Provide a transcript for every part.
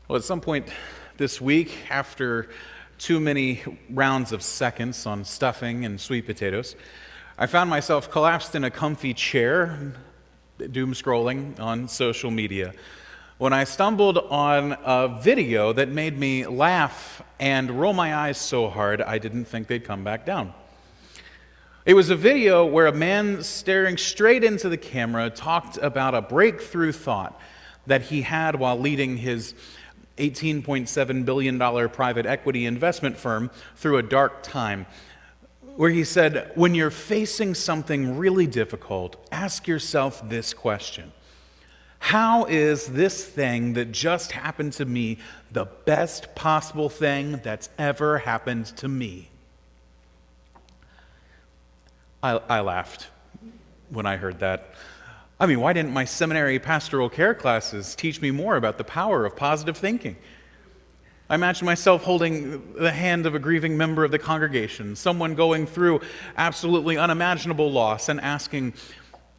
Well, at some point this week, after too many rounds of seconds on stuffing and sweet potatoes, I found myself collapsed in a comfy chair, doom scrolling on social media, when I stumbled on a video that made me laugh and roll my eyes so hard I didn't think they'd come back down. It was a video where a man staring straight into the camera talked about a breakthrough thought that he had while leading his $18.7 billion private equity investment firm through a dark time, where he said, when you're facing something really difficult, ask yourself this question: how is this thing that just happened to me the best possible thing that's ever happened to me? I laughed when I heard that. I mean, why didn't my seminary pastoral care classes teach me more about the power of positive thinking? I imagine myself holding the hand of a grieving member of the congregation, someone going through absolutely unimaginable loss, and asking,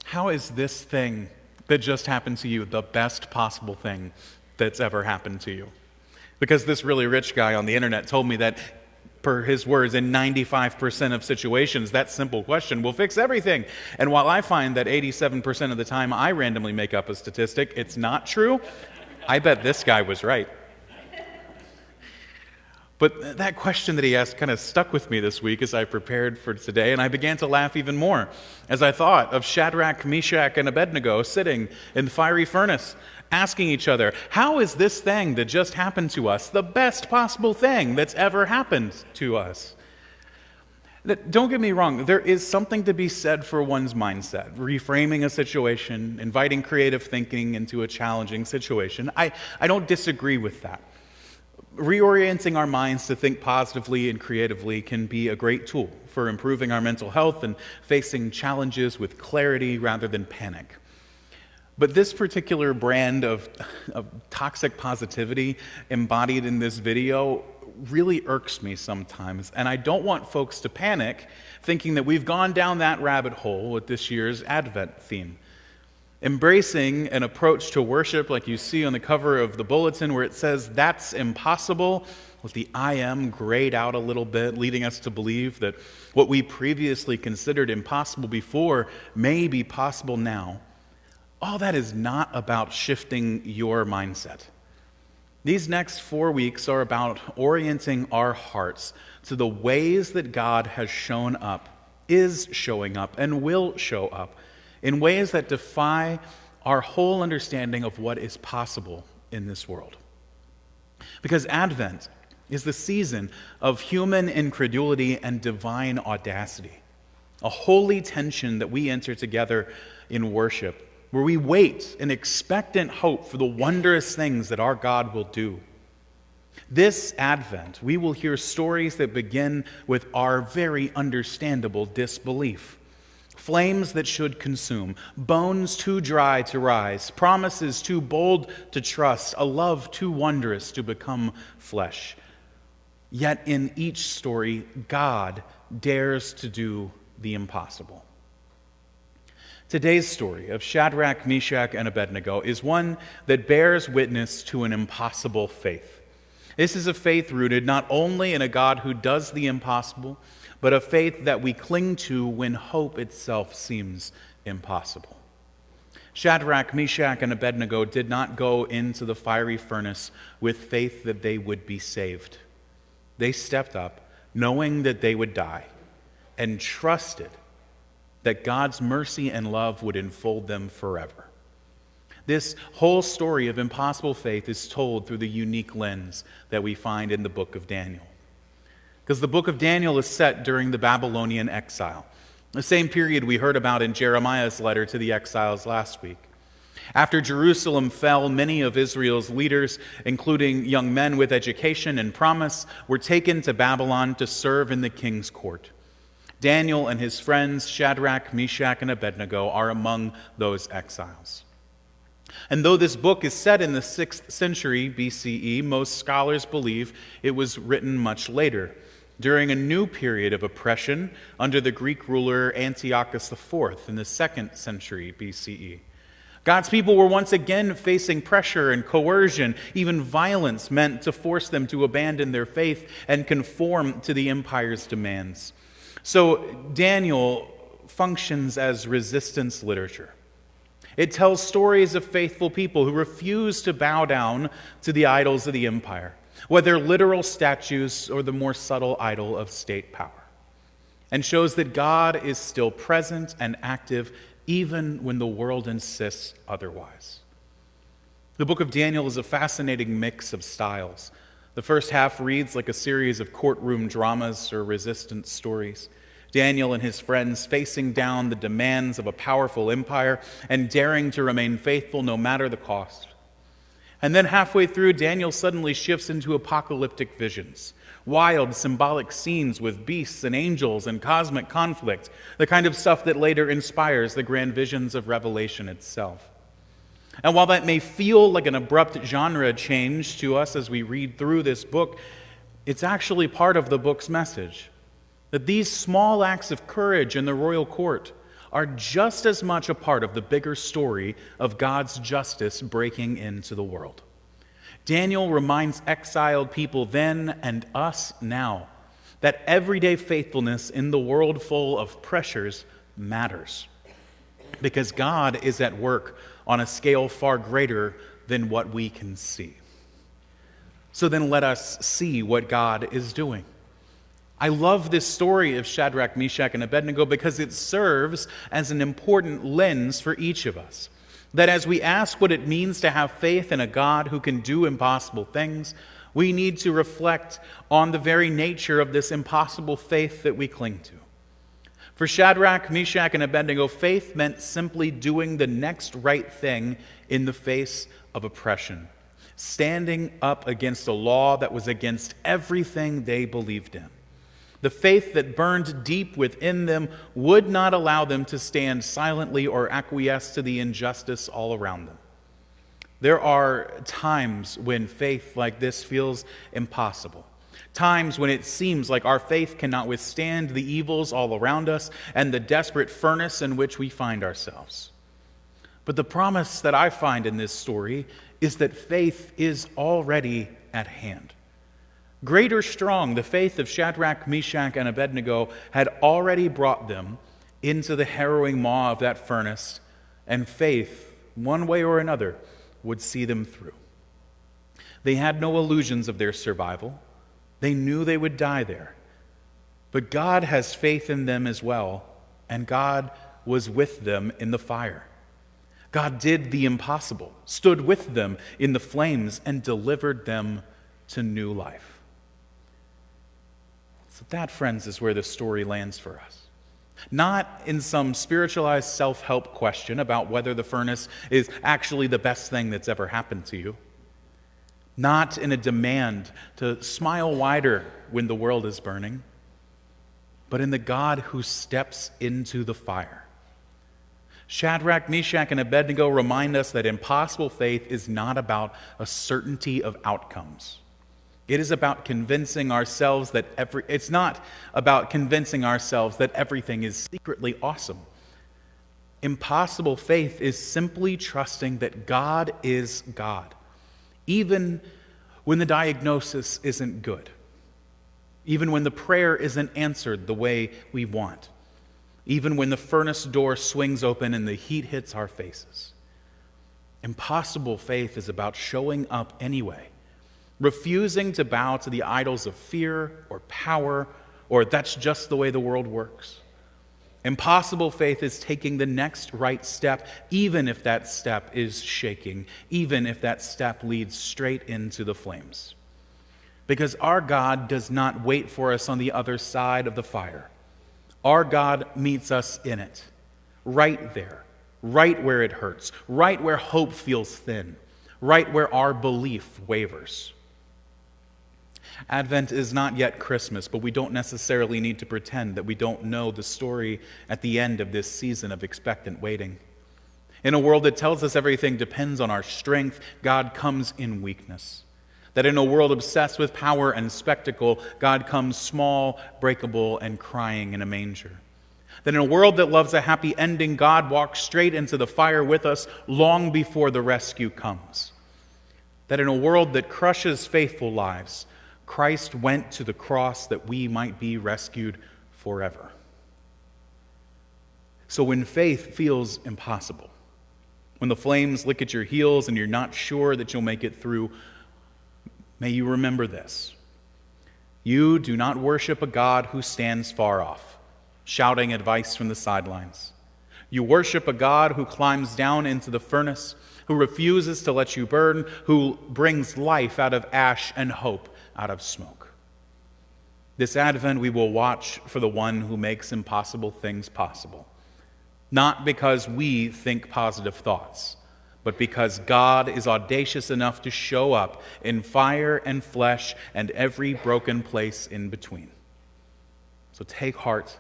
how is this thing that just happened to you the best possible thing that's ever happened to you? Because this really rich guy on the internet told me that, per his words, in 95% of situations, that simple question will fix everything. And while I find that 87% of the time I randomly make up a statistic, it's not true, I bet this guy was right. But that question that he asked kind of stuck with me this week as I prepared for today, and I began to laugh even more as I thought of Shadrach, Meshach, and Abednego sitting in the fiery furnace, asking each other, how is this thing that just happened to us the best possible thing that's ever happened to us? Don't get me wrong, there is something to be said for one's mindset, reframing a situation, inviting creative thinking into a challenging situation. I don't disagree with that. Reorienting our minds to think positively and creatively can be a great tool for improving our mental health and facing challenges with clarity rather than panic. But this particular brand of toxic positivity embodied in this video really irks me sometimes, and I don't want folks to panic thinking that we've gone down that rabbit hole with this year's Advent theme. Embracing an approach to worship like you see on the cover of the bulletin, where it says, that's impossible, with the I am grayed out a little bit, leading us to believe that what we previously considered impossible before may be possible now. All that is not about shifting your mindset. These next 4 weeks are about orienting our hearts to the ways that God has shown up, is showing up, and will show up in ways that defy our whole understanding of what is possible in this world. Because Advent is the season of human incredulity and divine audacity, a holy tension that we enter together in worship, where we wait in expectant hope for the wondrous things that our God will do. This Advent, we will hear stories that begin with our very understandable disbelief. Flames that should consume, bones too dry to rise, promises too bold to trust, a love too wondrous to become flesh. Yet in each story, God dares to do the impossible. Today's story of Shadrach, Meshach, and Abednego is one that bears witness to an impossible faith. This is a faith rooted not only in a God who does the impossible, but a faith that we cling to when hope itself seems impossible. Shadrach, Meshach, and Abednego did not go into the fiery furnace with faith that they would be saved. They stepped up, knowing that they would die, and trusted that God's mercy and love would enfold them forever. This whole story of impossible faith is told through the unique lens that we find in the book of Daniel. Because the book of Daniel is set during the Babylonian exile, the same period we heard about in Jeremiah's letter to the exiles last week. After Jerusalem fell, many of Israel's leaders, including young men with education and promise, were taken to Babylon to serve in the king's court. Daniel and his friends, Shadrach, Meshach, and Abednego, are among those exiles. And though this book is set in the 6th century BCE, most scholars believe it was written much later, during a new period of oppression under the Greek ruler Antiochus IV in the 2nd century BCE. God's people were once again facing pressure and coercion, even violence meant to force them to abandon their faith and conform to the empire's demands. So Daniel functions as resistance literature. It tells stories of faithful people who refuse to bow down to the idols of the empire, whether literal statues or the more subtle idol of state power, and shows that God is still present and active even when the world insists otherwise. The book of Daniel is a fascinating mix of styles. The first half reads like a series of courtroom dramas or resistance stories. Daniel and his friends facing down the demands of a powerful empire and daring to remain faithful no matter the cost. And then halfway through, Daniel suddenly shifts into apocalyptic visions, wild symbolic scenes with beasts and angels and cosmic conflict, the kind of stuff that later inspires the grand visions of Revelation itself. And while that may feel like an abrupt genre change to us as we read through this book, it's actually part of the book's message. That these small acts of courage in the royal court are just as much a part of the bigger story of God's justice breaking into the world. Daniel reminds exiled people then and us now that everyday faithfulness in the world full of pressures matters, because God is at work on a scale far greater than what we can see. So then let us see what God is doing. I love this story of Shadrach, Meshach, and Abednego because it serves as an important lens for each of us. That as we ask what it means to have faith in a God who can do impossible things, we need to reflect on the very nature of this impossible faith that we cling to. For Shadrach, Meshach, and Abednego, faith meant simply doing the next right thing in the face of oppression, standing up against a law that was against everything they believed in. The faith that burned deep within them would not allow them to stand silently or acquiesce to the injustice all around them. There are times when faith like this feels impossible. Times when it seems like our faith cannot withstand the evils all around us and the desperate furnace in which we find ourselves. But the promise that I find in this story is that faith is already at hand. Great or strong, the faith of Shadrach, Meshach, and Abednego had already brought them into the harrowing maw of that furnace, and faith, one way or another, would see them through. They had no illusions of their survival. They knew they would die there. But God has faith in them as well, and God was with them in the fire. God did the impossible, stood with them in the flames, and delivered them to new life. So that, friends, is where the story lands for us. Not in some spiritualized self-help question about whether the furnace is actually the best thing that's ever happened to you. Not in a demand to smile wider when the world is burning, but in the God who steps into the fire. Shadrach, Meshach, and Abednego remind us that impossible faith is not about a certainty of outcomes. It is about convincing ourselves that it's not about convincing ourselves that everything is secretly awesome. Impossible faith is simply trusting that God is God, even when the diagnosis isn't good, even when the prayer isn't answered the way we want, even when the furnace door swings open and the heat hits our faces. Impossible faith is about showing up anyway, refusing to bow to the idols of fear or power, or that's just the way the world works. Impossible faith is taking the next right step, even if that step is shaking, even if that step leads straight into the flames. Because our God does not wait for us on the other side of the fire. Our God meets us in it, right there, right where it hurts, right where hope feels thin, right where our belief wavers. Advent is not yet Christmas, but we don't necessarily need to pretend that we don't know the story at the end of this season of expectant waiting. In a world that tells us everything depends on our strength, God comes in weakness. That in a world obsessed with power and spectacle, God comes small, breakable, and crying in a manger. That in a world that loves a happy ending, God walks straight into the fire with us long before the rescue comes. That in a world that crushes faithful lives, Christ went to the cross that we might be rescued forever. So when faith feels impossible, when the flames lick at your heels and you're not sure that you'll make it through, may you remember this. You do not worship a God who stands far off, shouting advice from the sidelines. You worship a God who climbs down into the furnace, who refuses to let you burn, who brings life out of ash and hope out of smoke. This Advent, we will watch for the one who makes impossible things possible. Not because we think positive thoughts, but because God is audacious enough to show up in fire and flesh and every broken place in between. So take heart.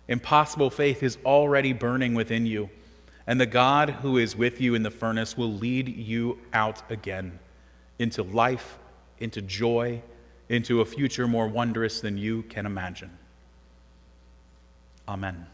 Impossible faith is already burning within you, and the God who is with you in the furnace will lead you out again into life, into joy, into a future more wondrous than you can imagine. Amen.